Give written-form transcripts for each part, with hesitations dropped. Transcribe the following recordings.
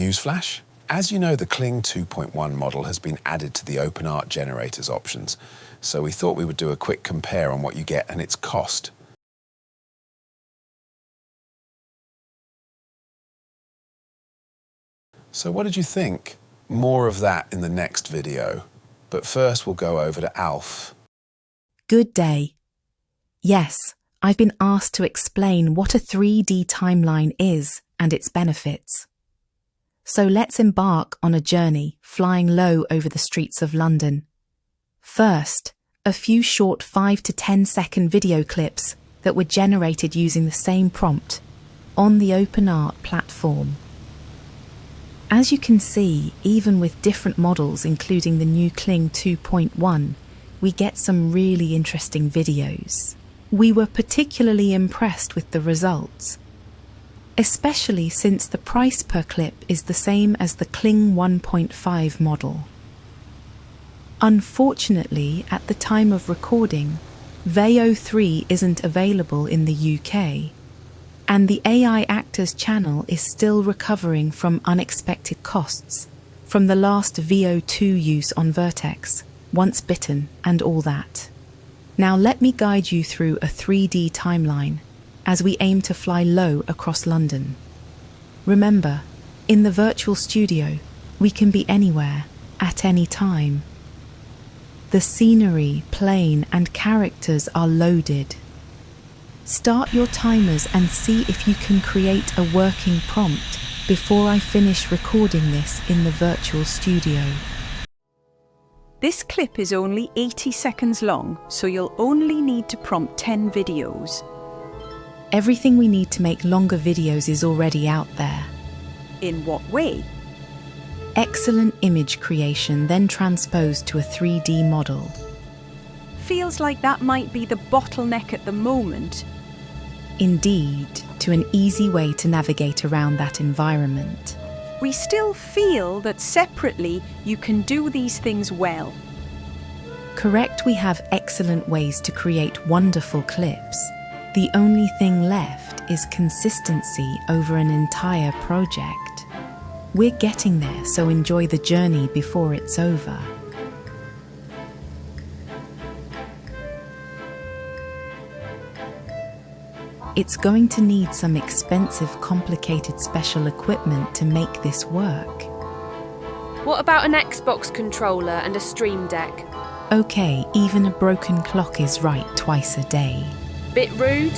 Newsflash. As you know, the Kling 2.1 model has been added to the OpenArt generators options, so we thought we would do a quick compare on what you get and its cost. So what did you think? More of that in the next video, but first we'll go over to Alf. Good day. Yes, I've been asked to explain what a 3D timeline is and its benefits. So let's embark on a journey flying low over the streets of London. First, a few short 5 to 10 second video clips that were generated using the same prompt on the OpenArt platform. As you can see, even with different models including the new Kling 2.1, we get some really interesting videos. We were particularly impressed with the results, especially since the price per clip is the same as the Kling 1.5 model. Unfortunately, at the time of recording, Veo 3 isn't available in the UK, and the AI Actors channel is still recovering from unexpected costs from the last Veo 2 use on Vertex, Once Bitten, and all that. Now let me guide you through a 3D timeline as we aim to fly low across London. Remember, in the virtual studio, we can be anywhere, at any time. The scenery, plane, and characters are loaded. Start your timers and see if you can create a working prompt before I finish recording this in the virtual studio. This clip is only 80 seconds long, so you'll only need to prompt 10 videos. Everything we need to make longer videos is already out there. In what way? Excellent image creation, then transposed to a 3D model. Feels like that might be the bottleneck at the moment. Indeed, to an easy way to navigate around that environment. We still feel that separately you can do these things well. Correct, we have excellent ways to create wonderful clips. The only thing left is consistency over an entire project. We're getting there, so enjoy the journey before it's over. It's going to need some expensive, complicated special equipment to make this work. What about an Xbox controller and a Stream Deck? Okay, even a broken clock is right twice a day. Bit rude?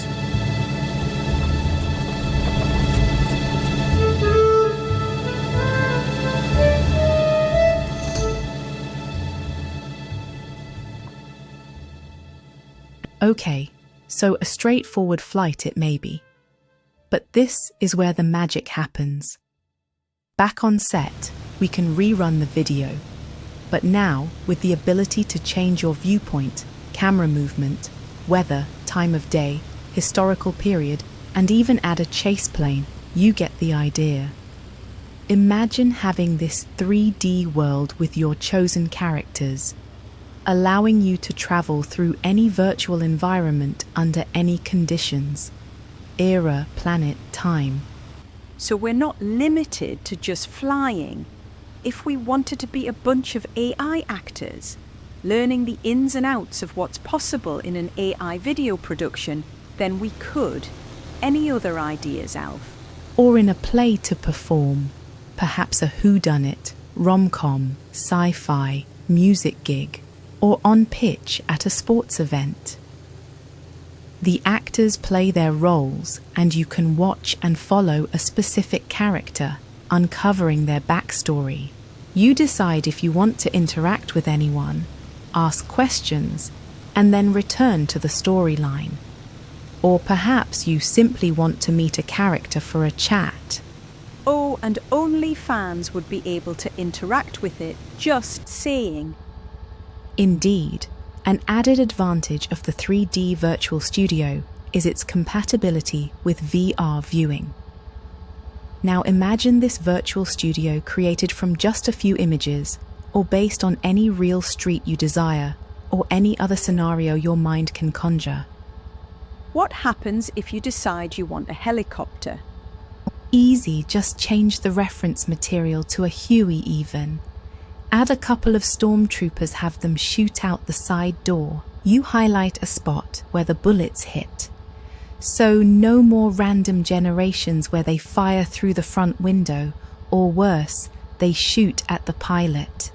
Okay, so a straightforward flight it may be. But this is where the magic happens. Back on set, we can rerun the video, but now with the ability to change your viewpoint, camera movement, weather, time of day, historical period, and even add a chase plane. You get the idea. Imagine having this 3D world with your chosen characters, allowing you to travel through any virtual environment under any conditions, era, planet, time. So we're not limited to just flying. If we wanted to be a bunch of AI actors, learning the ins and outs of what's possible in an AI video production, then we could. Any other ideas, Alf? Or in a play to perform, perhaps a whodunit, rom-com, sci-fi, music gig, or on pitch at a sports event. The actors play their roles and you can watch and follow a specific character, uncovering their backstory. You decide if you want to interact with anyone, ask questions, and then return to the storyline. Or perhaps you simply want to meet a character for a chat. Oh, and only fans would be able to interact with it, just saying. Indeed, an added advantage of the 3D Virtual Studio is its compatibility with VR viewing. Now imagine this virtual studio created from just a few images, or based on any real street you desire, or any other scenario your mind can conjure. What happens if you decide you want a helicopter? Easy, just change the reference material to a Huey even. Add a couple of stormtroopers, have them shoot out the side door. You highlight a spot where the bullets hit. So no more random generations where they fire through the front window, or worse, they shoot at the pilot.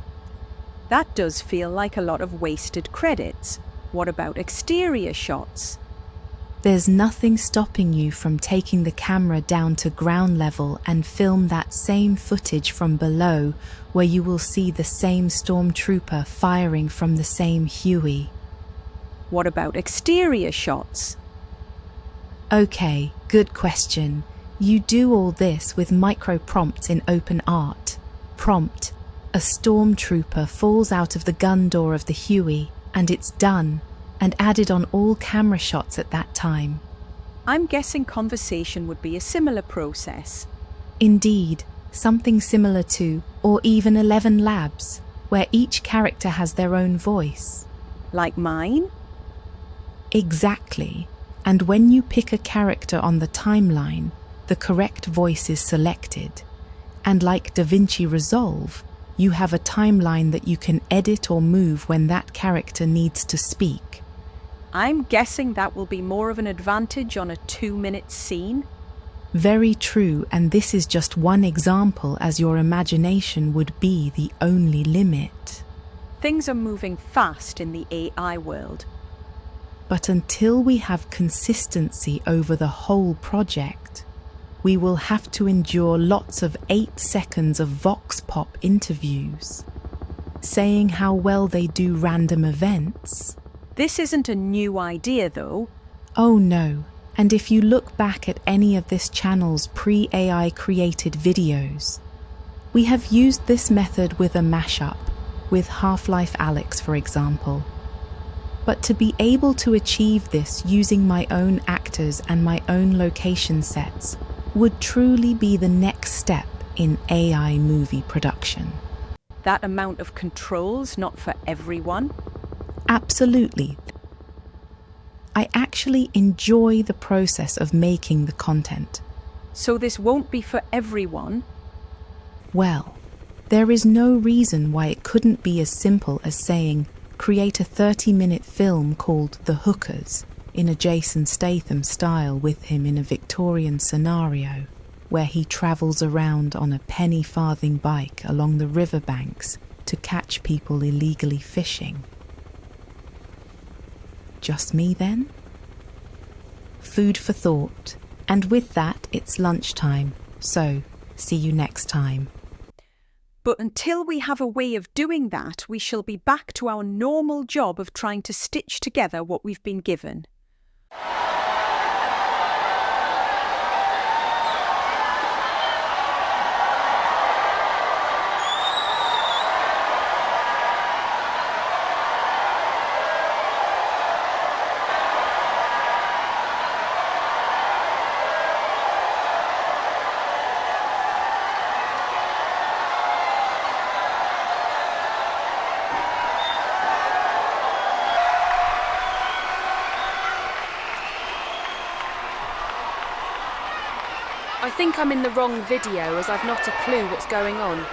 That does feel like a lot of wasted credits. What about exterior shots? There's nothing stopping you from taking the camera down to ground level and film that same footage from below, where you will see the same stormtrooper firing from the same Huey. What about exterior shots? Okay, good question. You do all this with micro prompts in OpenArt. Prompt: a stormtrooper falls out of the gun door of the Huey, and it's done, and added on all camera shots at that time. I'm guessing conversation would be a similar process. Indeed, something similar to, or even 11labs, where each character has their own voice. Like mine? Exactly. And when you pick a character on the timeline, the correct voice is selected. And like DaVinciResolve, you have a timeline that you can edit or move when that character needs to speak. I'm guessing that will be more of an advantage on a 2-minute scene. Very true, and this is just one example, as your imagination would be the only limit. Things are moving fast in the AI world. But until we have consistency over the whole project, we will have to endure lots of 8 seconds of vox pop interviews, saying how well they do random events. This isn't a new idea, though. Oh no, and if you look back at any of this channel's pre-AI created videos, we have used this method with a mashup, with Half-Life Alyx, for example. But to be able to achieve this using my own actors and my own location sets would truly be the next step in AI movie production. That amount of control's not for everyone. Absolutely. I actually enjoy the process of making the content. So this won't be for everyone? Well, there is no reason why it couldn't be as simple as saying, create a 30-minute film called The Hookers, in a Jason Statham style, with him in a Victorian scenario, where he travels around on a Penny Farthing bike along the riverbanks to catch people illegally fishing. Just me then? Food for thought. And with that, it's lunchtime. So, see you next time. But until we have a way of doing that, we shall be back to our normal job of trying to stitch together what we've been given. I think I'm in the wrong video, as I've not a clue what's going on.